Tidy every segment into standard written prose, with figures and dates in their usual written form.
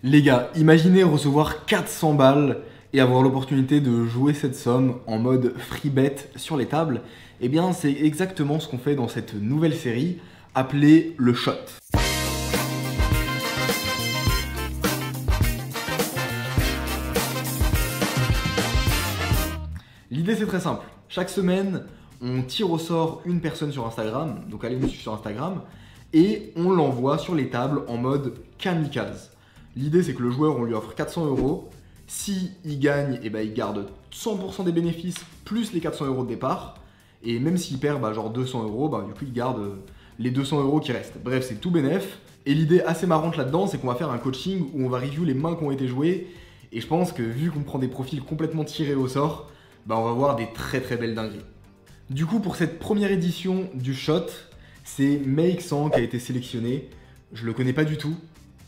Les gars, imaginez recevoir 400 balles et avoir l'opportunité de jouer cette somme en mode free bet sur les tables. Eh bien, c'est exactement ce qu'on fait dans cette nouvelle série appelée le shot. L'idée c'est très simple. Chaque semaine, on tire au sort une personne sur Instagram, donc allez nous suivre sur Instagram, et on l'envoie sur les tables en mode kamikaze. L'idée c'est que le joueur, on lui offre 400 euros. Si il gagne, eh ben, il garde 100% des bénéfices plus les 400 euros de départ. Et même s'il perd genre 200 euros, du coup il garde les 200 euros qui restent. Bref, c'est tout bénef. Et l'idée assez marrante là-dedans, c'est qu'on va faire un coaching où on va review les mains qui ont été jouées. Et je pense que vu qu'on prend des profils complètement tirés au sort, on va voir des très très belles dingueries. Du coup, pour cette première édition du shot, c'est Make100 qui a été sélectionné. Je le connais pas du tout.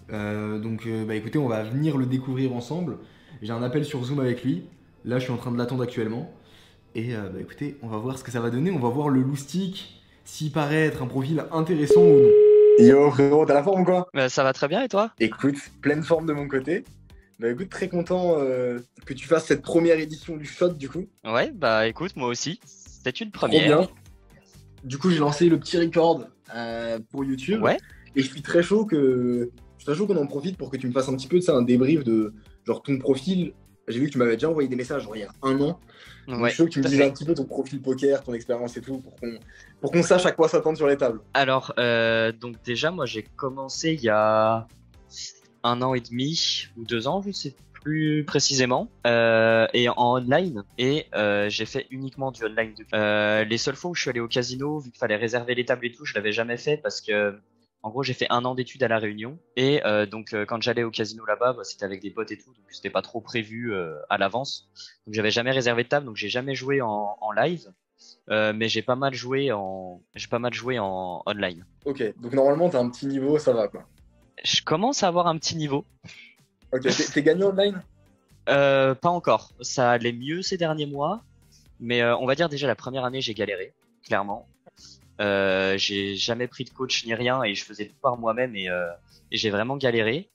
Écoutez, on va venir le découvrir ensemble. J'ai un appel sur Zoom avec lui. Là, je suis en train de l'attendre actuellement. Et écoutez, on va voir ce que ça va donner. On va voir le loustic, s'il paraît être un profil intéressant ou non. Yo frérot, t'as la forme ou quoi? Ça va très bien et toi? Écoute, pleine forme de mon côté. Écoute, très content que tu fasses cette première édition du shot du coup. Ouais, écoute, moi aussi. C'est une Trop première. bien. Du coup, j'ai lancé le petit record pour YouTube. Ouais. Et je suis très chaud qu'on en profite pour que tu me fasses un petit peu un débrief de genre ton profil. J'ai vu que tu m'avais déjà envoyé des messages genre, il y a un an. Donc, Ouais. je suis chaud que tu me dises un petit peu ton profil poker, ton expérience et tout, pour qu'on sache à quoi s'attendre sur les tables. Alors, donc déjà, moi j'ai commencé il y a 1 an et demi ou 2 ans, je sais plus précisément, et en online. Et j'ai fait uniquement du online. Les seules fois où je suis allé au casino, vu qu'il fallait réserver les tables et tout, je l'avais jamais fait parce que en gros, j'ai fait 1 an d'études à La Réunion et quand j'allais au casino là-bas, c'était avec des potes et tout, donc c'était pas trop prévu à l'avance. Donc j'avais jamais réservé de table, donc j'ai jamais joué en live, mais j'ai pas mal joué en online. Ok, donc normalement t'as un petit niveau, ça va quoi. Je commence à avoir un petit niveau. Ok, t'es gagné online? Pas encore. Ça allait mieux ces derniers mois, mais on va dire déjà la première année j'ai galéré, clairement. J'ai jamais pris de coach ni rien et je faisais tout par moi-même et j'ai vraiment galéré.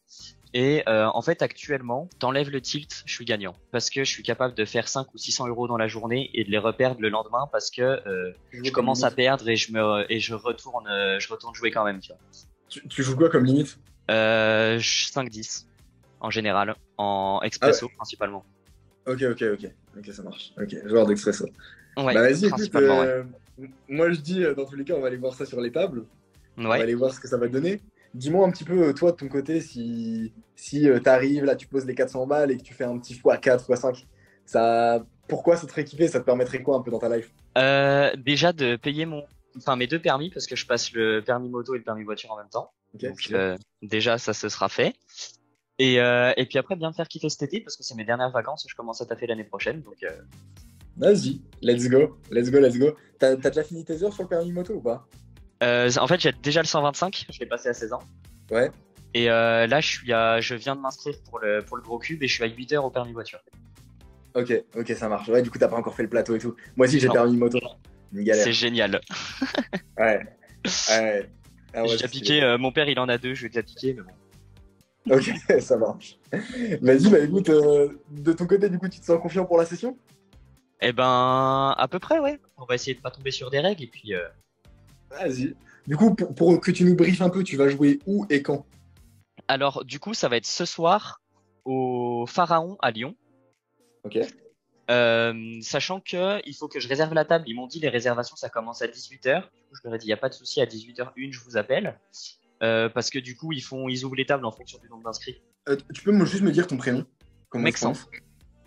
Et en fait actuellement, t'enlèves le tilt, je suis gagnant parce que je suis capable de faire 5 ou 600 euros dans la journée et de les reperdre le lendemain parce que je commence à perdre et je retourne jouer quand même, tu vois. Tu joues quoi comme limite? 5-10 en général, en expresso principalement. Ok, ça marche. Ok, joueur d'expresso. Ouais, Vas-y, écoute, principalement, ouais. moi je dis, dans tous les cas, on va aller voir ça sur les tables. On va Ouais. aller voir ce que ça va donner. Dis-moi un petit peu, toi, de ton côté, si t'arrives, là, tu poses les 400 balles et que tu fais un petit x4, x5, pourquoi ça te ferait kiffer? Ça te permettrait quoi un peu dans ta life? Déjà de payer mes 2 permis parce que je passe le permis moto et le permis voiture en même temps. Okay, donc déjà ça se sera fait. Et puis après bien me faire kiffer cet été parce que c'est mes dernières vacances et je commence à taffer l'année prochaine. Donc vas-y, let's go. T'as déjà fini tes heures sur le permis moto ou pas? en fait j'ai déjà le 125, je l'ai passé à 16 ans. Ouais. Et là je viens de m'inscrire pour le gros cube et je suis à 8 heures au permis voiture. Ok, ça marche. Ouais, du coup t'as pas encore fait le plateau et tout. Moi aussi j'ai permis moto. Une galère. C'est génial. Ouais. J'ai déjà piqué, mon père il en a 2, je vais déjà piquer mais bon. Ok, ça marche. Vas-y, écoute, de ton côté, du coup, tu te sens confiant pour la session? Eh ben, à peu près, ouais. On va essayer de pas tomber sur des règles et puis. Vas-y. Du coup, pour que tu nous briefes un peu, tu vas jouer où et quand? Alors, du coup, ça va être ce soir au Pharaon à Lyon. Ok. Sachant que il faut que je réserve la table. Ils m'ont dit les réservations, ça commence à 18h. Du coup, je leur ai dit, il n'y a pas de souci, à 18h01, je vous appelle. Parce que du coup, ils ouvrent les tables en fonction du nombre d'inscrits. Tu peux juste me dire ton prénom? Comment Mexan.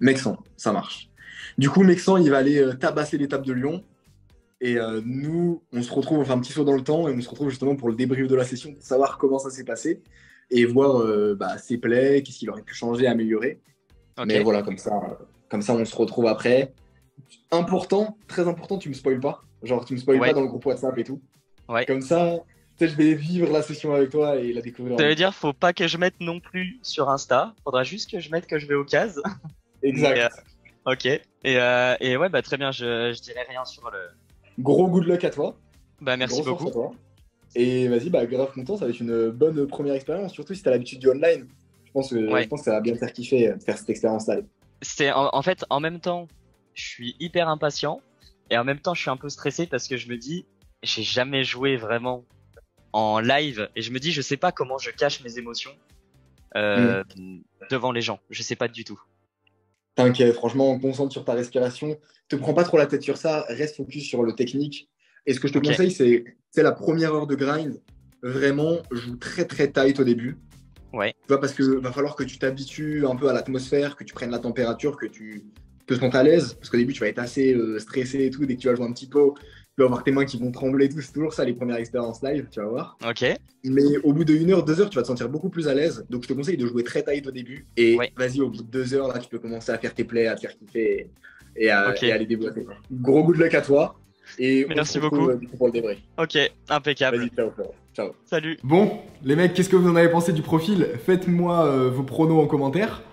Mexan, ça marche. Du coup, Mexan, il va aller tabasser les tables de Lyon. Et nous, on se retrouve, on fait un petit saut dans le temps et on se retrouve justement pour le débrief de la session pour savoir comment ça s'est passé et voir ses plays, qu'est-ce qu'il aurait pu changer, améliorer. Okay. Mais voilà, comme ça, on se retrouve après. Important, très important, tu me spoil pas. Genre, tu me spoil pas dans le groupe WhatsApp et tout. Ouais. Comme ça, je vais vivre la session avec toi et la découvrir. Ça veut dire, faut pas que je mette non plus sur Insta. Faudra juste que je mette que je vais au cases. Exact. Ok. Et ouais, très bien, je dirai rien sur le. Gros good luck à toi. Merci beaucoup. À toi. Et vas-y, grave content, ça va être une bonne première expérience, surtout si t'as l'habitude du online. Ouais. je pense que ça va bien te faire kiffer de faire cette expérience live. C'est en fait, en même temps, je suis hyper impatient et en même temps, je suis un peu stressé parce que je me dis, j'ai jamais joué vraiment en live et je me dis, je sais pas comment je cache mes émotions euh, devant les gens. Je sais pas du tout. T'inquiète, franchement, concentre sur ta respiration. Te prends pas trop la tête sur ça, reste focus sur le technique. Et ce que je te Ok. conseille, c'est la première heure de grind. Vraiment, joue très très tight au début. Ouais. Tu vois, parce que va falloir que tu t'habitues un peu à l'atmosphère, que tu prennes la température, que tu te sentes à l'aise. Parce qu'au début, tu vas être assez stressé et tout. Dès que tu vas jouer un petit peu, tu vas avoir tes mains qui vont trembler et tout. C'est toujours ça, les premières expériences live, tu vas voir. Ok. Mais au bout de 1 heure, 2 heures, tu vas te sentir beaucoup plus à l'aise. Donc, je te conseille de jouer très tight au début. Et Ouais. vas-y, au bout de 2 heures, là, tu peux commencer à faire tes plays, à te faire kiffer Ok. et à les déboîter. Gros good luck à toi. Et on Merci se retrouve beaucoup. du coup pour le débrief. Ok. Impeccable. Vas-y, ciao, frérot. Ciao. Salut. Bon, les mecs, qu'est-ce que vous en avez pensé du profil? Faites-moi vos pronos en commentaire.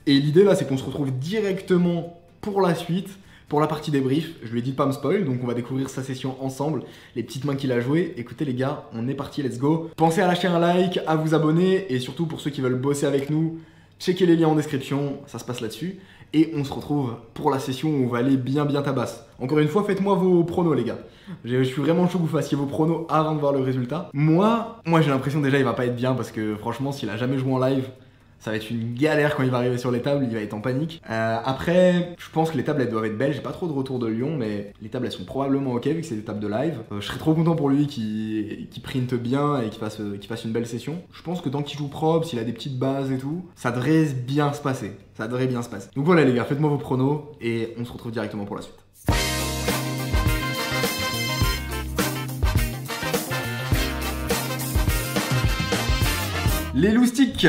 Et l'idée là, c'est qu'on se retrouve directement pour la suite, pour la partie débrief. Je lui ai dit de pas me spoil, donc on va découvrir sa session ensemble, les petites mains qu'il a jouées. Écoutez les gars, on est parti, let's go. Pensez à lâcher un like, à vous abonner, et surtout pour ceux qui veulent bosser avec nous, checkez les liens en description, ça se passe là-dessus. Et on se retrouve pour la session où on va aller bien tabasse. Encore une fois, faites-moi vos pronos les gars. Je suis vraiment chaud que vous fassiez vos pronos avant de voir le résultat. Moi j'ai l'impression déjà il va pas être bien parce que franchement s'il a jamais joué en live, ça va être une galère quand il va arriver sur les tables, il va être en panique. Après, je pense que les tables elles doivent être belles, j'ai pas trop de retour de Lyon, mais les tables elles sont probablement ok vu que c'est des tables de live. Je serais trop content pour lui qui printe bien et qui fasse une belle session. Je pense que tant qu'il joue propre, s'il a des petites bases et tout, ça devrait bien se passer. Ça devrait bien se passer. Donc voilà les gars, faites-moi vos pronos et on se retrouve directement pour la suite. Les loustiques,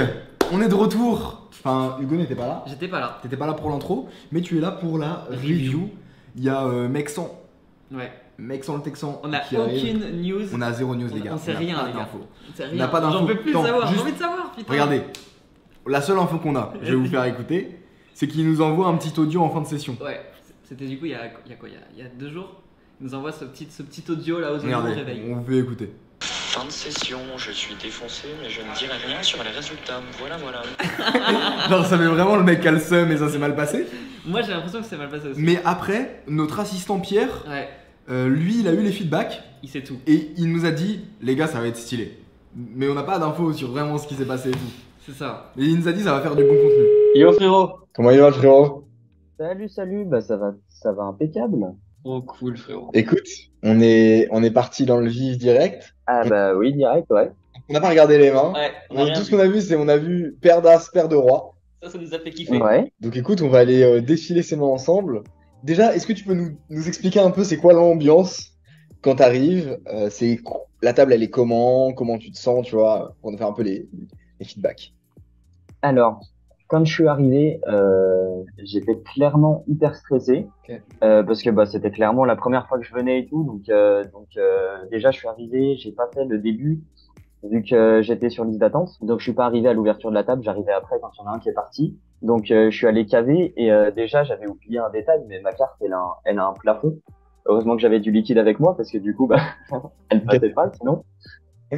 on est de retour. Enfin, Hugo n'était pas là. J'étais pas là. T'étais pas là pour l'intro, mais tu es là pour la review. Il y a Mexan, Ouais. Mexan le Texan. On a qui arrive. aucune news. On a zéro news, les gars. On sait n'a rien, pas les gars. d'infos. On sait On n'a rien. pas d'infos. J'en peux plus Attends, savoir. J'ai juste- envie de savoir, putain. Regardez, la seule info qu'on a, je vais vous faire écouter, c'est qu'il nous envoie un petit audio en fin de session. Ouais. C'était du coup il y a quoi il y a 2 jours. Il nous envoie ce petit audio là aux audios au Regardez, réveil. on vous fait écouter. Fin de session, je suis défoncé, mais je ne dirai rien sur les résultats. Voilà. Genre, ça fait vraiment le mec qui a le seum et ça s'est mal passé. Moi j'ai l'impression que c'est mal passé aussi. Mais après, notre assistant Pierre, Ouais. lui, il a eu les feedbacks Il sait tout. et il nous a dit, les gars, ça va être stylé. Mais on n'a pas d'infos sur vraiment ce qui s'est passé et tout. C'est ça. Et il nous a dit, ça va faire du bon contenu. Yo frérot. Comment il va, frérot? Salut, bah ça va impeccable. Oh cool frérot. Écoute, on est parti dans le vif direct. Ah bah oui, direct, ouais. On n'a pas regardé les mains. Ouais, Tout ce qu'on a vu, on a vu paire d'as, paire de roi. ça nous a fait kiffer. Ouais. Donc écoute, on va aller défiler ces mains ensemble. Déjà, est-ce que tu peux nous expliquer un peu c'est quoi l'ambiance quand t'arrives? La table, elle est comment tu te sens, tu vois, pour nous faire un peu les feedbacks. Alors, quand je suis arrivé, j'étais clairement hyper stressé. Ok. Parce que bah c'était clairement la première fois que je venais et tout. Donc déjà je suis arrivé, j'ai pas fait le début vu que j'étais sur liste d'attente. Donc je suis pas arrivé à l'ouverture de la table, j'arrivais après quand il y en a un qui est parti. Donc je suis allé caver et déjà j'avais oublié un détail, mais ma carte elle a un plafond. Heureusement que j'avais du liquide avec moi parce que du coup bah elle passait pas sinon.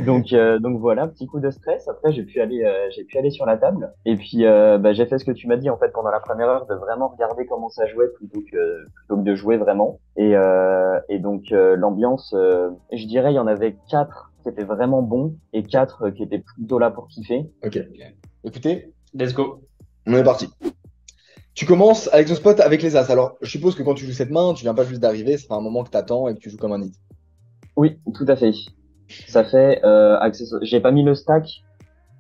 Donc voilà, petit coup de stress. Après j'ai pu aller sur la table et puis bah j'ai fait ce que tu m'as dit en fait pendant la première heure, de vraiment regarder comment ça jouait plutôt que de jouer vraiment. Et donc l'ambiance, je dirais il y en avait 4 qui étaient vraiment bons et 4 qui étaient plutôt là pour kiffer. Ok. Écoutez, Let's go. on est parti. Tu commences avec ton spot avec les as. Alors, je suppose que quand tu joues cette main, tu viens pas juste d'arriver, c'est pas un moment que t'attends et que tu joues comme un nid. Oui, tout à fait. Ça fait j'ai pas mis le stack,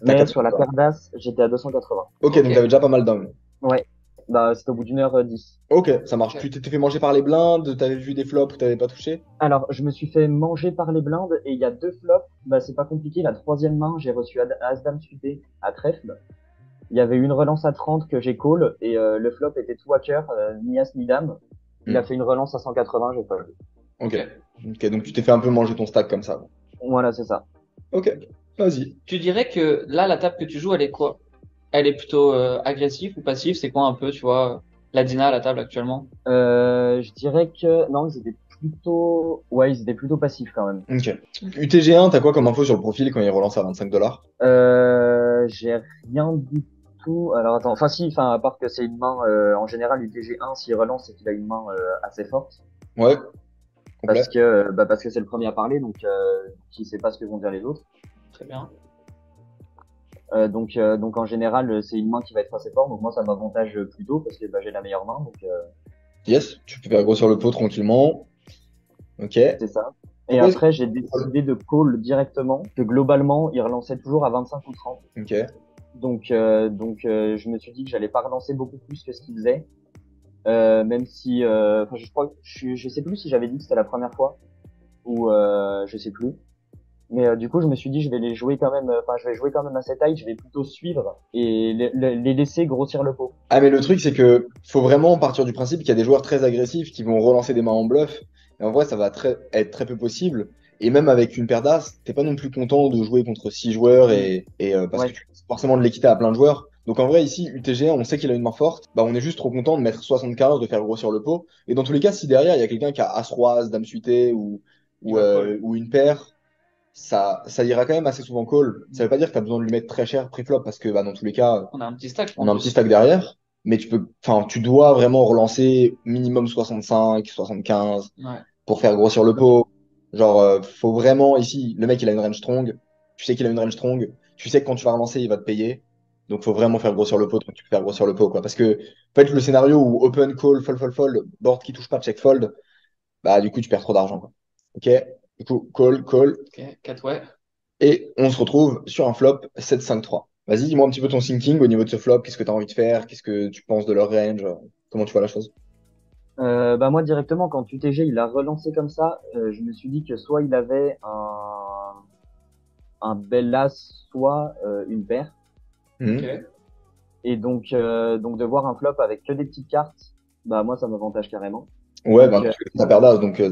mais 480. sur la paire d'as, j'étais à 280. Ok, donc t'avais déjà pas mal d'hommes. Bah c'était au bout d'1h10. Ok, ça marche. Ok. Tu t'étais fait manger par les blindes, t'avais vu des flops que t'avais pas touché? Alors, je me suis fait manger par les blindes et il y a 2 flops. Bah, c'est pas compliqué. La troisième main, j'ai reçu As-Dame suité à trèfle. Il y avait une relance à 30 que j'ai call et le flop était tout à cœur, ni As ni Dame. Il a fait une relance à 180, j'ai pas vu. Ok, donc tu t'es fait un peu manger ton stack comme ça. Voilà, c'est ça. Ok, vas-y. Tu dirais que là, la table que tu joues, elle est quoi? Elle est plutôt agressive ou passive? C'est quoi un peu, tu vois, la Dina à la table actuellement? Je dirais que non, ils étaient plutôt passifs quand même. Ok. UTG1, t'as quoi comme info sur le profil quand il relance à $25? J'ai rien du tout. Alors attends, enfin si, enfin à part que c'est une main, en général UTG1 s'il relance c'est qu'il a une main assez forte, Ouais, complet. parce que c'est le premier à parler, donc il sait pas ce que vont dire les autres. Très bien. Donc en général c'est une main qui va être assez forte, donc moi ça m'avantage plutôt parce que j'ai la meilleure main, donc Yes, tu peux faire grossir le pot tranquillement. Ok. c'est ça. Et Ouais, après j'ai décidé de call directement, que globalement il relançait toujours à 25 ou 30. Ok. Donc je me suis dit que j'allais pas relancer beaucoup plus que ce qu'il faisait. Même si, enfin, je sais plus si j'avais dit que c'était la première fois ou je sais plus. Mais du coup, je me suis dit, je vais les jouer quand même. Enfin, je vais jouer quand même à cette taille. Je vais plutôt suivre et les laisser grossir le pot. Ah, mais le truc, c'est que faut vraiment partir du principe qu'il y a des joueurs très agressifs qui vont relancer des mains en bluff. Et en vrai, ça va être très peu possible. Et même avec une paire d'as, t'es pas non plus content de jouer contre 6 joueurs parce Ouais. que tu laisses forcément de l'équité à plein de joueurs. Donc en vrai, ici, UTG1, on sait qu'il a une main forte. Bah, on est juste trop content de mettre 75, de faire grossir le pot. Et dans tous les cas, si derrière, il y a quelqu'un qui a as-roi, as, dame suité Il va call. ou une paire, ça ira quand même assez souvent call. Ça veut pas dire que tu as besoin de lui mettre très cher pré-flop parce que bah, dans tous les cas, On a un petit stack. on a un petit stack derrière. Mais tu dois vraiment relancer minimum 65, 75 Ouais. pour faire grossir le pot. Genre, faut vraiment, ici, le mec il a une range strong. Tu sais qu'il a une range strong. Tu sais que quand tu vas relancer, il va te payer. Donc faut vraiment faire grossir le pot. Donc tu peux faire grossir le pot, quoi. Parce que, en fait, le scénario où open, call, fold, fold, fold, board qui touche pas, check, fold, bah, du coup, tu perds trop d'argent, quoi. Ok? Du coup, call, call. Ok, 4 ouais. Et on se retrouve sur un flop 7-5-3. Vas-y, dis-moi un petit peu ton thinking au niveau de ce flop. Qu'est-ce que tu as envie de faire? Qu'est-ce que tu penses de leur range? Comment tu vois la chose? Moi directement quand UTG il a relancé comme ça, je me suis dit que soit il avait un bel as, soit une paire. Mhm. Ok. Et donc de voir un flop avec que des petites cartes, bah moi ça m'avantage carrément. Ouais, Donc, bah, parce que t'as paire d'as, donc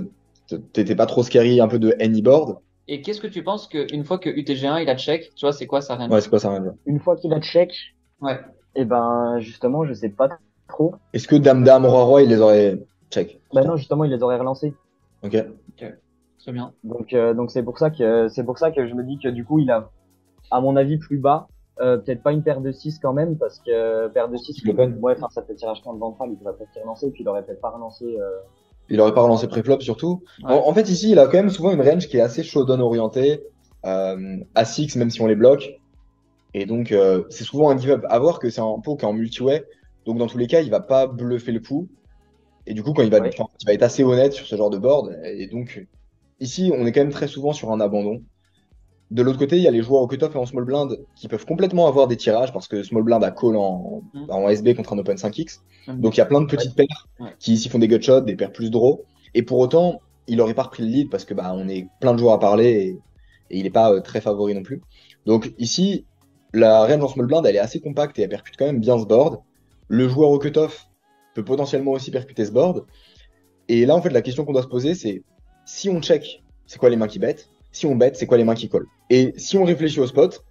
t'étais pas trop scary un peu de any board. Et qu'est-ce que tu penses qu'une fois que UTG1 il a check, tu vois, c'est quoi sa range? Ouais, c'est quoi ça range? Une fois qu'il a check, Ouais. et ben justement je sais pas trop. Est-ce que Dame Dame, Roi Roi, il les aurait check? Bah non justement il les aurait relancés. Ok. Très bien. Donc c'est pour ça que je me dis que du coup il a à mon avis plus bas. Peut-être pas une paire de 6 quand même, parce que paire de 6 L'open. ouais, enfin, ça fait tirage quand ventral, il devrait peut-être y relancer, puis il aurait peut-être pas relancé. Il aurait pas relancé pré-flop surtout. Ouais. En fait, ici, il a quand même souvent une range qui est assez showdown orientée. À 6, même si on les bloque. Et donc, c'est souvent un give-up. À voir que c'est un pot qui est en multi-way. Donc, dans tous les cas, il va pas bluffer le coup. Et du coup, Ouais. il va être assez honnête sur ce genre de board. Et donc, ici, on est quand même très souvent sur un abandon. De l'autre côté, il y a les joueurs au cutoff et en small blind qui peuvent complètement avoir des tirages parce que small blind a call en SB contre un open 5x. Donc il y a plein de petites paires Ouais. qui ici font des gutshots, des paires plus draw. Et pour autant, il aurait pas repris le lead parce que bah on est plein de joueurs à parler et il est pas très favori non plus. Donc ici, la range en small blind elle est assez compacte et elle percute quand même bien ce board. Le joueur au cutoff peut potentiellement aussi percuter ce board. Et là en fait la question qu'on doit se poser c'est si on check, c'est quoi les mains qui bêtent? Si on bet, c'est quoi les mains qui collent? Et si on réfléchit au spot,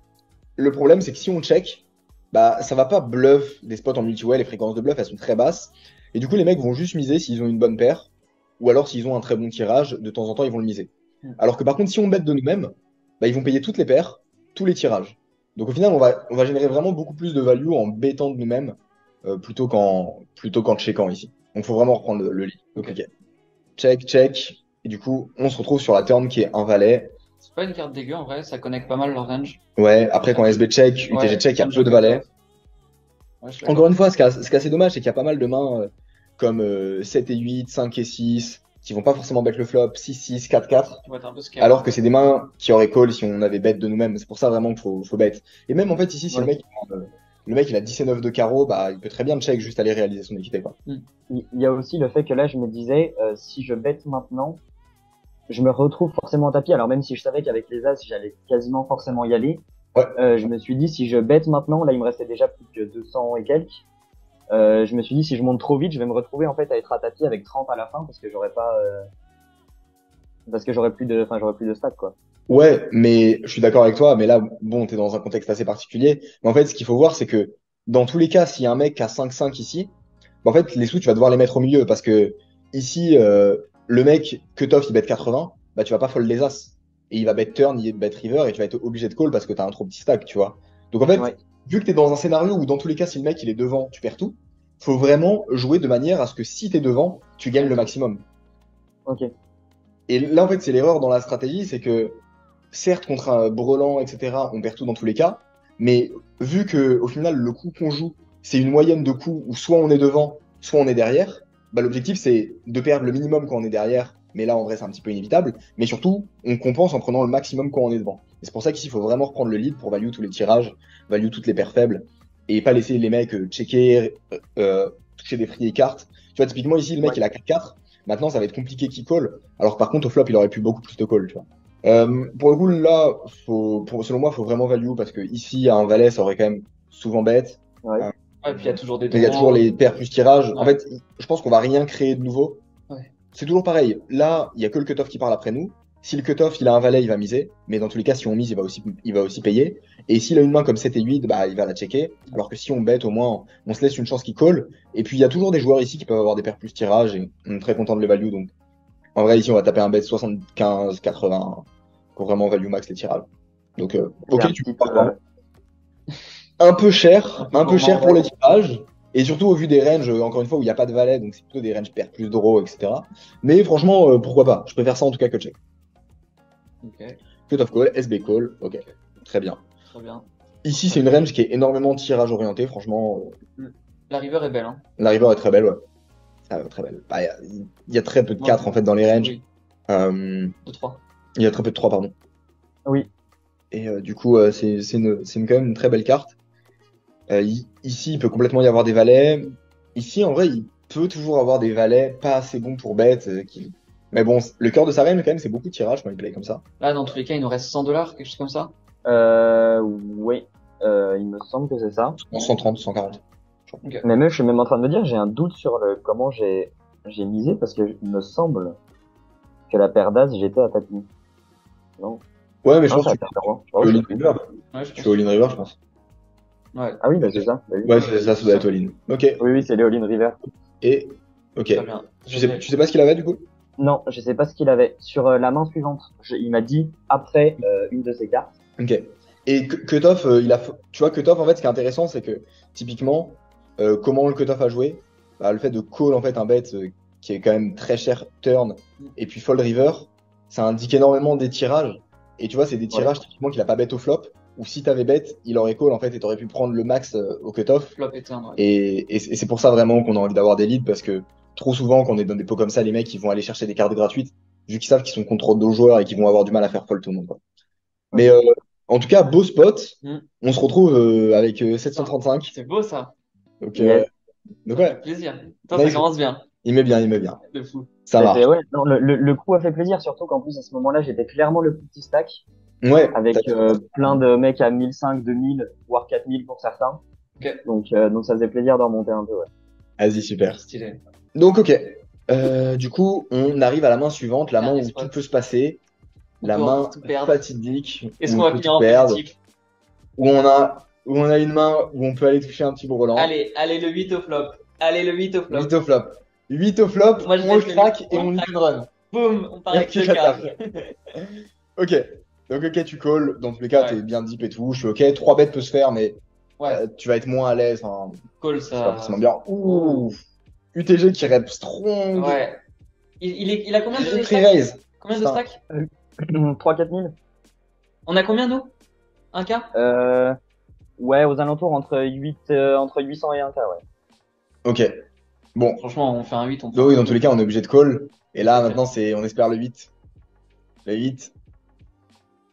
le problème c'est que si on check, bah ça va pas bluff des spots en multi-way, les fréquences de bluff elles sont très basses. Et du coup les mecs vont juste miser s'ils ont une bonne paire, ou alors s'ils ont un très bon tirage, de temps en temps ils vont le miser. Alors que par contre si on bet de nous-mêmes, bah ils vont payer toutes les paires, tous les tirages. Donc au final on va générer vraiment beaucoup plus de value en bettant de nous-mêmes plutôt qu'en checkant ici. Donc faut vraiment reprendre le lead. Donc ok. Check, check. Et du coup, on se retrouve sur la turn qui est un valet. C'est pas une carte dégueu en vrai, ça connecte pas mal leur range. Ouais, après quand SB check, UTG Ouais, check, il y a range peu de au valets. cutoff. Ouais, je suis Encore une fois, ce qui est assez dommage, c'est qu'il y a pas mal de mains comme 7 et 8, 5 et 6, qui vont pas forcément bet le flop, 6-6, 4-4. d'accord. On va être un peu scary. Alors que c'est des mains qui auraient call si on avait bet de nous-mêmes. C'est pour ça vraiment qu'il faut bet. Et même en fait, ici, si Ouais. le mec il a 10 et 9 de carreau, bah il peut très bien check juste aller réaliser son équité, quoi. Il y a aussi le fait que là je me disais, si je bête maintenant, je me retrouve forcément en tapis. Alors même si je savais qu'avec les as j'allais quasiment forcément y aller, Ouais. je me suis dit si je bête maintenant, là il me restait déjà plus que 200 et quelques. Je me suis dit si je monte trop vite, je vais me retrouver en fait à être à tapis avec 30 à la fin parce que j'aurais pas, parce que j'aurais plus de stats quoi. Ouais, mais je suis d'accord avec toi, mais là, bon, t'es dans un contexte assez particulier. Mais en fait, ce qu'il faut voir, c'est que dans tous les cas, s'il y a un mec qui a 5-5 ici, bah, en fait, les sous, tu vas devoir les mettre au milieu parce que ici, le mec cutoff, il bet 80, bah, tu vas pas fold les as. Et il va bet turn, il bet river et tu vas être obligé de call parce que t'as un trop petit stack, tu vois. Donc en fait, Ouais. vu que tu es dans un scénario où dans tous les cas, si le mec il est devant, tu perds tout, faut vraiment jouer de manière à ce que si tu es devant, tu gagnes le maximum. Ok. Et là, en fait, c'est l'erreur dans la stratégie, c'est que certes, contre un Brelan, etc., on perd tout dans tous les cas, mais vu que au final, le coup qu'on joue, c'est une moyenne de coups où soit on est devant, soit on est derrière, bah, l'objectif, c'est de perdre le minimum quand on est derrière, mais là, en vrai, c'est un petit peu inévitable, mais surtout, on compense en prenant le maximum quand on est devant. Et c'est pour ça qu'ici, il faut vraiment reprendre le lead pour value tous les tirages, value toutes les paires faibles, et pas laisser les mecs checker, toucher des free et cartes. Tu vois, typiquement, ici, le mec, Ouais. il a 4-4, maintenant, ça va être compliqué qu'il call, alors que par contre, au flop, il aurait pu beaucoup plus de call, tu vois. Pour le coup, là, selon moi, il faut vraiment value parce que ici, à un valet, ça aurait quand même souvent bête. Ouais. Ouais, puis il y a toujours des Il y a devants. toujours les paires plus tirages. En Ouais. fait, je pense qu'on va rien créer de nouveau. Ouais. C'est toujours pareil. Là, il y a que le cutoff qui parle après nous. Si le cutoff, il a un valet, il va miser. Mais dans tous les cas, si on mise, il va aussi payer. Et s'il a une main comme 7 et 8, bah, il va la checker. Alors que si on bet, au moins, on se laisse une chance qu'il call. Et puis, il y a toujours des joueurs ici qui peuvent avoir des paires plus tirages et on est très content de les value. Donc, en vrai, ici, on va taper un bet 75, 80 pour vraiment value max les tirages. Donc, ok, C'est un tu peux petit, pas. Un peu cher gourmand, pour ouais. les tirages. Et surtout au vu des ranges, encore une fois, où il n'y a pas de valet, donc c'est plutôt des ranges paires plus draw, etc. Mais franchement, pourquoi pas? Je préfère ça en tout cas que check. Ok, Cut of call, SB call, ok. Très bien. très bien. Ici, c'est une range qui est énormément tirage orienté, franchement. La river est belle, hein. La river est très belle, ouais. Très belle. Bah, il y a très peu de 4 en fait dans les ranges. Oui, Euh, 2-3. il y a très peu de 3, pardon. Oui. Et du coup, c'est quand même une très belle carte. Ici, il peut complètement y avoir des valets. Ici, en vrai, il peut toujours avoir des valets pas assez bons pour bet. Mais bon, le cœur de sa range, quand même, c'est beaucoup de tirage quand il play comme ça. Là, dans tous les cas, il nous reste $100, quelque chose comme ça. Oui. Il me semble que c'est ça. En 130, 140. Mais même, je suis même en train de me dire, j'ai un doute sur comment j'ai misé parce que il me semble que la paire d'as, j'étais à tapis. Non. Ouais, mais je Non, pense c'est que à tu paire roi. fais Ouais, all-in je sais plus. river. Ouais, je Tu fais all-in river, je pense. Ouais, Ah oui, bah c'est ça. Bah oui. Ouais, ça doit être all-in. Ok. Oui, oui, c'est les all-in river. Et, ok. très bien. Tu sais pas ce qu'il avait du coup? Non, je sais pas ce qu'il avait. Sur la main suivante, il m'a dit après une de ses cartes. Ok. Et Cutoff, tu vois, Cutoff, en fait, ce qui est intéressant, c'est que, typiquement, comment le Cutoff a joué, bah, le fait de call, en fait, un bet qui est quand même très cher turn, et puis fold river, ça indique énormément des tirages. Et tu vois, c'est des tirages, typiquement, qu'il a pas bet au flop, ou si t'avais bet, il aurait call, en fait, et t'aurais pu prendre le max au Cutoff. Flop et turn, ouais. Et c'est pour ça vraiment qu'on a envie d'avoir des leads, parce que trop souvent, quand on est dans des pots comme ça, les mecs, ils vont aller chercher des cartes gratuites, vu qu'ils savent qu'ils sont contre d'autres joueurs et qu'ils vont avoir du mal à faire fold tout le monde, quoi. Mais en tout cas, beau spot. Mm. On se retrouve avec 735. C'est beau, ça. Donc, Yes. donc Ça ouais, fait plaisir. Putain, Nice. ça commence bien. il met bien, il met bien. De fou. Ça marche. Ouais, non, le coup a fait plaisir, surtout qu'en plus à ce moment-là, j'étais clairement le petit stack Ouais, avec t'as- plein de mecs à 1500, 2000, voire 4000 pour certains. Ok. Donc ça faisait plaisir de remonter un peu, ouais. Vas-y, super. Stylé. Donc, ok. Du coup, on arrive à la main suivante, la main Dernier où spot. tout peut se passer. On La peut main encore tout perdre. fatidique. Est-ce où qu'on on va peut finir tout en perdre, positif? où on a une main où on peut aller toucher un petit brelan. Allez, le 8 au flop. Allez, le 8 au flop. 8 au flop. 8 au flop, Moi, je on le laisse le craque huit. et On on le hit craque. and run. Boum, on part avec Et le puis, 4. Ok. Donc, ok, tu calls. Dans tous les cas, Ouais. t'es bien deep et tout. Je suis ok. 3 bêtes peut se faire, mais Ouais, tu vas être moins à l'aise. Enfin, call c'est pas ça. forcément bien. Ouh. UTG qui rep strong. Ouais. Il a combien de Free stacks? raise. Combien de Putain. stacks? 3-4 000 On a combien, nous? 1K? Ouais, aux alentours entre 800 et 1K, ouais. Ok. Bon. Franchement, on fait un 8, on Donc oui, dans tous les cas, on est obligé de call. Et là, Ok. maintenant, on espère le 8. Le 8.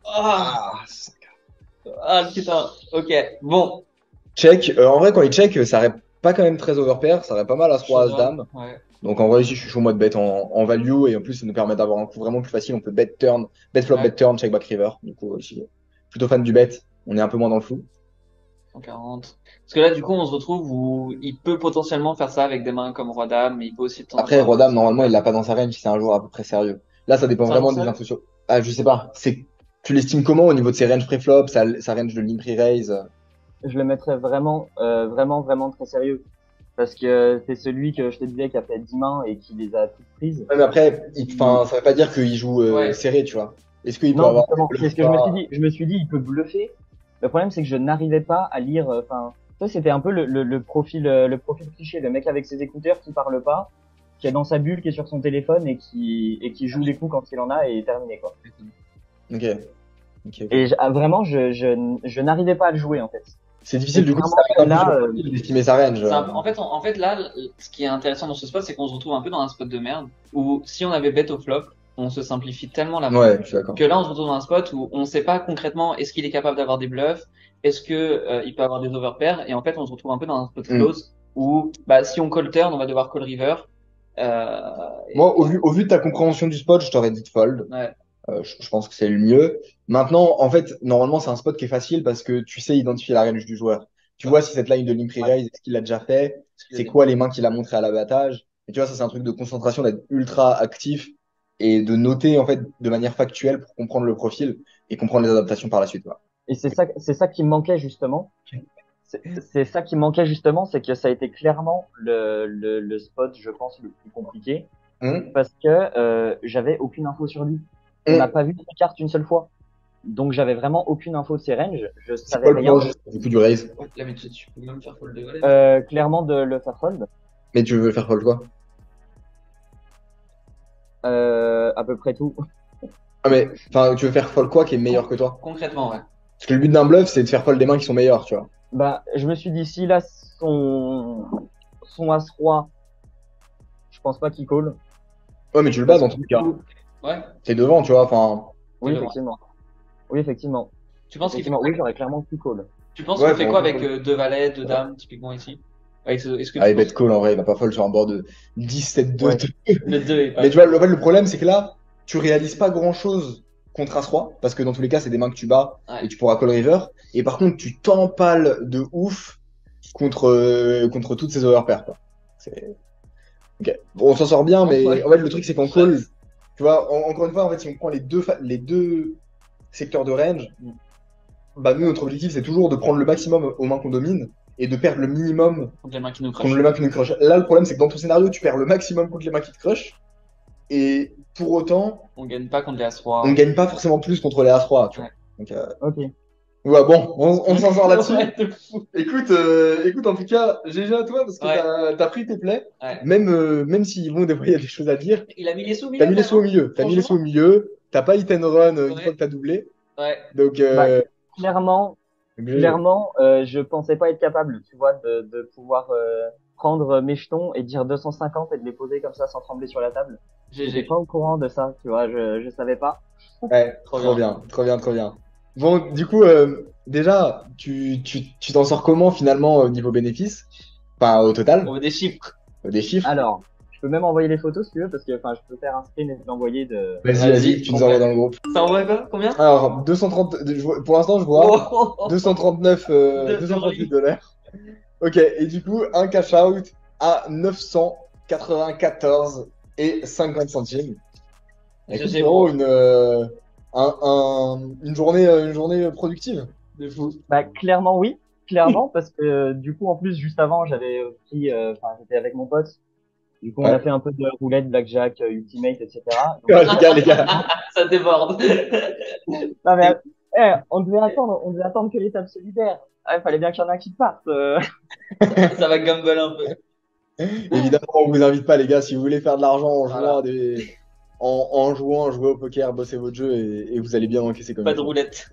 Ah, Ah. ah, putain. Ok, bon. Check. En vrai, quand il check, ça rep pas quand même très overpair. Ça rep pas mal à 3 as dame. Ouais. Donc en vrai, ici, je suis chaud moi de bet en value. Et en plus, ça nous permet d'avoir un coup vraiment plus facile. On peut bet turn, bet flop, Ouais. bet turn, check back river. Du coup, ici, plutôt fan du bet. On est un peu moins dans le flou. 140. Parce que là, du coup, on se retrouve où il peut potentiellement faire ça avec des mains comme Roi-Dame, mais il peut aussi de temps en Après, temps- Roi-Dame, normalement, il l'a pas dans sa range si c'est un joueur à peu près sérieux. Là, ça dépend C'est un vraiment joueur des sérieux infos sur. Ah, je sais pas. Tu l'estimes comment au niveau de ses ranges pré-flop, sa range de limp raise? Je le mettrais vraiment, vraiment très sérieux. Parce que c'est celui que je te disais qui a fait 10 mains et qui les a toutes prises. Ouais, mais après, enfin, ça veut pas dire qu'il joue Ouais. serré, tu vois. Est-ce qu'il peut Non, avoir justement, le c'est ce que je me suis dit. Je me suis dit, il peut bluffer, Le problème, c'est que je n'arrivais pas à lire. Enfin, ça, c'était un peu le profil cliché, le mec avec ses écouteurs qui parle pas, qui est dans sa bulle, qui est sur son téléphone et qui joue les coups quand il en a et terminé quoi. Ok. Ok. Et vraiment, je n'arrivais pas à le jouer en fait. C'est difficile du coup Clairement, là, d'estimer sa range. En fait, là, ce qui est intéressant dans ce spot, c'est qu'on se retrouve un peu dans un spot de merde où si on avait bet au flop, on se simplifie tellement la main Ouais, je suis d'accord. que là, on se retrouve dans un spot où on ne sait pas concrètement est-ce qu'il est capable d'avoir des bluffs, est-ce que il peut avoir des overpairs, et en fait, on se retrouve un peu dans un spot close où bah si on call turn, on va devoir call river. Moi, au vu de ta compréhension du spot, je t'aurais dit de fold. Ouais. Je pense que c'est le mieux. Maintenant, en fait, normalement, c'est un spot qui est facile parce que tu sais identifier la range du joueur. Tu vois si cette line de limp pre-raise, est-ce qu'il l'a déjà fait? C'est quoi les mains qu'il a montré à l'abattage? Et tu vois, ça, c'est un truc de concentration, d'être ultra actif et de noter, en fait, de manière factuelle pour comprendre le profil et comprendre les adaptations par la suite. Quoi. et c'est ça qui me manquait justement. C'est ça qui me manquait justement, c'est que ça a été clairement le spot, je pense, le plus compliqué parce que j'avais aucune info sur lui. On n'a pas vu ses cartes une seule fois. Donc j'avais vraiment aucune info de ses ranges, je C'est savais quoi le rien. plan juste du coup du raise? Là, mais tu peux même faire fold de valet. Clairement de le faire fold. Mais tu veux faire fold quoi? À peu près tout. Ah mais, enfin, tu veux faire fold quoi qui est meilleur que toi? Concrètement, ouais. Parce que le but d'un bluff, c'est de faire fold des mains qui sont meilleures, tu vois. Bah, je me suis dit, si là, son As-Roi, je pense pas qu'il call. Ouais, mais tu le bats dans tous les cas. Ouais. T'es devant, tu vois, enfin. Oui, devant. effectivement. Oui, effectivement. Tu penses qu'il fait Effectivement, oui, j'aurais clairement qu'il call. Tu penses Ouais, qu'il fait faut- quoi avec deux valets, deux dames, typiquement ici? Est-ce que Ah, tu il bet penses call en vrai, il va pas fold sur un board de 17-2. Ouais. le 2 est pas. Mais tu vois, en fait, le problème, c'est que là, tu réalises pas grand-chose contre As-Roi, parce que dans tous les cas, c'est des mains que tu bats Ouais. et tu pourras call river. Et par contre, tu t'empales de ouf contre toutes ces overpairs, quoi. C'est... Ok. Bon, on s'en sort bien, mais Ouais. en fait, le truc, c'est qu'en call, tu vois, encore une fois, en fait, si on prend les deux secteurs de range, bah, nous, notre objectif, c'est toujours de prendre le maximum aux mains qu'on domine et de perdre le minimum Contre les mains qui nous contre crushent. les mains qui nous crushent. Là, le problème, c'est que dans ton scénario, tu perds le maximum contre les mains qui te crushent. Et pour autant, On gagne pas contre les As-Roi. on gagne pas forcément plus contre les As-3, tu vois. Donc, Ok. ouais, bon, on s'en sort là-dessus. Ouais, de fou. Écoute, en tout cas, GG à toi parce que Ouais. t'as pris tes plays. Ouais. Même si bon, des fois, il y a des choses à dire. Il a mis les sous au milieu. T'as mis les quand sous au même, milieu. T'as mis les sous au milieu. T'as pas hit and run une Ouais. fois que t'as doublé. Ouais. Donc, Bah, clairement, GG. je pensais pas être capable, tu vois, de pouvoir prendre mes jetons et dire 250 et de les poser comme ça sans trembler sur la table. J'étais GG. pas au courant de ça, tu vois, je savais pas. Ouais, Trop trop bien, trop bien, trop bien. Bon, du coup, déjà, tu t'en sors comment finalement au niveau bénéfice? Enfin, au total, On veut des chiffres. des chiffres. Alors, je peux même envoyer les photos si tu veux, parce que enfin, je peux faire un screen et te l'envoyer de. Vas-y, tu nous envoies dans le groupe. Ça envoie quoi? Combien? Alors, 230, pour l'instant, je vois Oh. 239, De 238 dollars. Ok, et du coup, un cash out à 994 et 50 centimes. Écoute, GG, frérot, bro. une journée productive. De fou. Bah clairement oui, clairement parce que du coup en plus juste avant j'avais pris, enfin j'étais avec mon pote. Du coup on Ouais. a fait un peu de roulette, blackjack, ultimate, etc. Donc, Ah, les gars. Ça déborde. non mais on devait attendre que l'étape se libère. Ah, il fallait bien qu'il y en ait un qui parte. Ça va gamble un peu. Évidemment, on vous invite pas, les gars, si vous voulez faire de l'argent en jouant Voilà. à en jouant, jouer au poker, bossez votre jeu et vous allez bien encaisser comme Pas il de faut. roulette.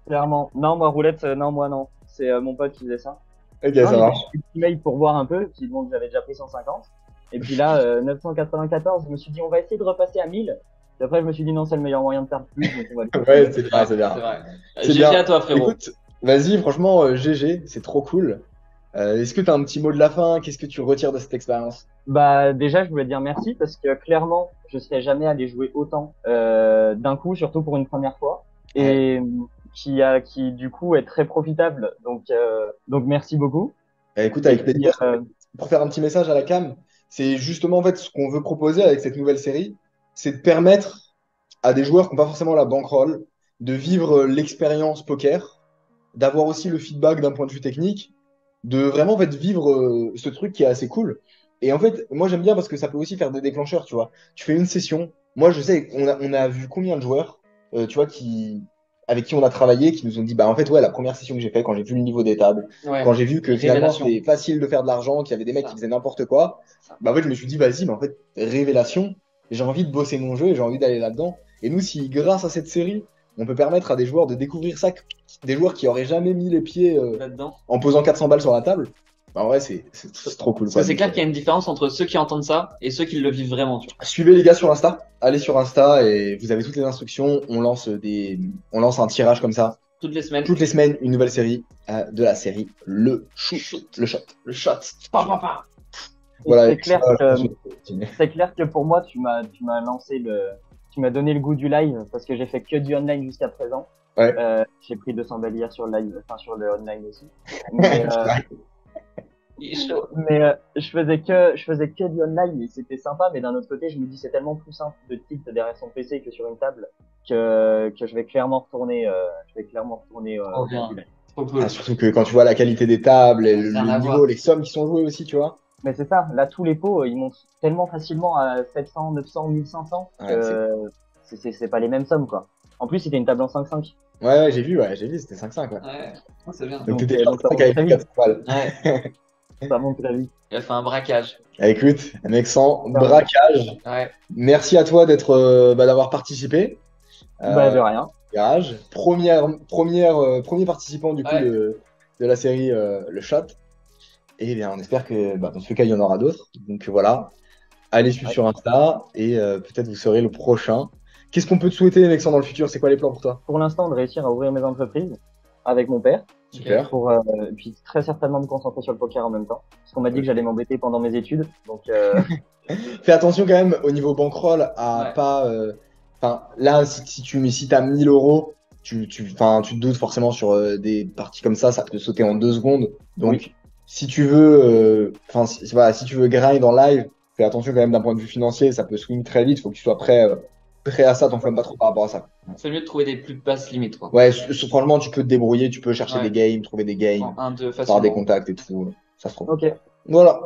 Clairement. Non moi roulette, non moi non. C'est mon pote qui faisait ça. Ok, Non, ça j'ai marche. fait ultimate pour voir un peu, puis bon j'avais déjà pris 150. Et puis là 994, je me suis dit on va essayer de repasser à 1000. Puis après je me suis dit non c'est le meilleur moyen de perdre plus. Donc on va le Ouais, c'est bien, c'est bien. C'est vrai. C'est GG bien. à toi, frérot. Écoute, vas-y, franchement, GG, c'est trop cool. Est-ce que tu as un petit mot de la fin? Qu'est-ce que tu retires de cette expérience? Bah déjà je voulais dire merci parce que clairement je serais jamais allé jouer autant d'un coup, surtout pour une première fois, et qui du coup est très profitable. Donc merci beaucoup. Écoute, avec Et puis, plaisir. Pour faire un petit message à la cam, c'est justement en fait ce qu'on veut proposer avec cette nouvelle série, c'est de permettre à des joueurs qui n'ont pas forcément la bankroll de vivre l'expérience poker, d'avoir aussi le feedback d'un point de vue technique, de vraiment en fait vivre ce truc qui est assez cool. Et en fait, moi j'aime bien parce que ça peut aussi faire des déclencheurs, tu vois. Tu fais une session. Moi je sais, on a vu combien de joueurs, tu vois, qui avec qui on a travaillé qui nous ont dit, bah en fait, ouais, la première session que j'ai fait, quand j'ai vu le niveau des tables, Ouais. quand j'ai vu que finalement Révélation. c'était facile de faire de l'argent, qu'il y avait des mecs Ça. qui faisaient n'importe quoi, Ça. bah en fait, je me suis dit, vas-y, mais en fait, révélation, j'ai envie de bosser mon jeu et j'ai envie d'aller là-dedans. Et nous, si grâce à cette série, on peut permettre à des joueurs de découvrir ça, des joueurs qui auraient jamais mis les pieds Là-dedans. en posant 400 balles sur la table, bah en vrai, c'est trop cool. Parce que c'est clair qu'il y a une différence entre ceux qui entendent ça et ceux qui le vivent vraiment, tu vois. Suivez les gars sur Insta, allez sur Insta et vous avez toutes les instructions. On lance un tirage comme ça. Toutes les semaines. Toutes les semaines, une nouvelle série de la série Le Shoot. Le Shot. Le shot. Pa, pa, pa. Et Voilà. c'est clair c'est clair que pour moi, tu m'as donné le goût du live parce que j'ai fait que du online jusqu'à présent. Ouais. J'ai pris 200 balles hier sur le live, enfin sur le online aussi. Mais, Il est chaud. je faisais que du online et c'était sympa, mais d'un autre côté, je me dis c'est tellement plus simple de tilt derrière son PC que sur une table que je vais clairement retourner Trop bien. du live. Trop cool. Ah, surtout que quand tu vois la qualité des tables, et Ça n'a rien à le niveau, voir. les sommes qui sont jouées aussi, tu vois. Mais c'est ça, là tous les pots, ils montent tellement facilement à 700, 900, 1500 Ouais, que c'est pas les mêmes sommes quoi. En plus, c'était une table en 5-5. Ouais, j'ai vu, c'était 5-5. Ouais. Ouais. Oh, c'est bien. Donc Donc, t'étais donc ça 5 monte avec très 4 balles. Ouais. Ça monte très vite. Il a fait un braquage. Ah, écoute, un mec sans Ouais. braquage. Ouais. Merci à toi d'avoir participé. Bah, de rien. Garage. Premier participant du coup Ouais. de la série Le Shot. Et bien, on espère que dans ce cas, il y en aura d'autres. Donc voilà, allez suivre sur Insta et peut-être vous serez le prochain. Qu'est-ce qu'on peut te souhaiter, Alexandre, dans le futur? C'est quoi les plans pour toi? Pour l'instant, de réussir à ouvrir mes entreprises avec mon père. Super. Pour puis très certainement me concentrer sur le poker en même temps. Parce qu'on m'a dit que j'allais m'embêter pendant mes études. Donc Fais attention quand même au niveau bankroll à Ouais. pas. Enfin, là, si t'as 1000 euros, tu te doutes forcément sur des parties comme ça peut te sauter en 2 secondes. Donc, Oui. si tu veux, si tu veux grind en live, fais attention quand même d'un point de vue financier, ça peut swing très vite. Faut que tu sois prêt à ça, t'enflammes pas trop par rapport à ça. C'est mieux de trouver des plus basses limites, quoi. Ouais, franchement, tu peux te débrouiller, tu peux chercher Ouais. des games, trouver des games, En 1-2 faire facilement. des contacts et tout. Ça se trouve. ok. Voilà.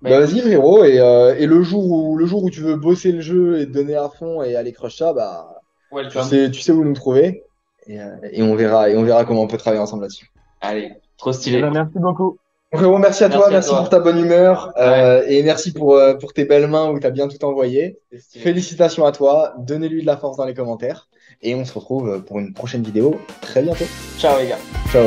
Bah, Bah vas-y frérot, et le jour où tu veux bosser le jeu et te donner à fond et aller crush ça, bah welcome. tu sais où nous trouver et on verra comment on peut travailler ensemble là-dessus. Allez, trop Eh stylé. ben, merci beaucoup. Frérot, merci à toi, Merci à merci toi. pour ta bonne humeur Ouais. et merci pour tes belles mains où t'as bien tout envoyé. C'est stylé. Félicitations à toi, donnez-lui de la force dans les commentaires et on se retrouve pour une prochaine vidéo très bientôt. Ciao les gars. Ciao.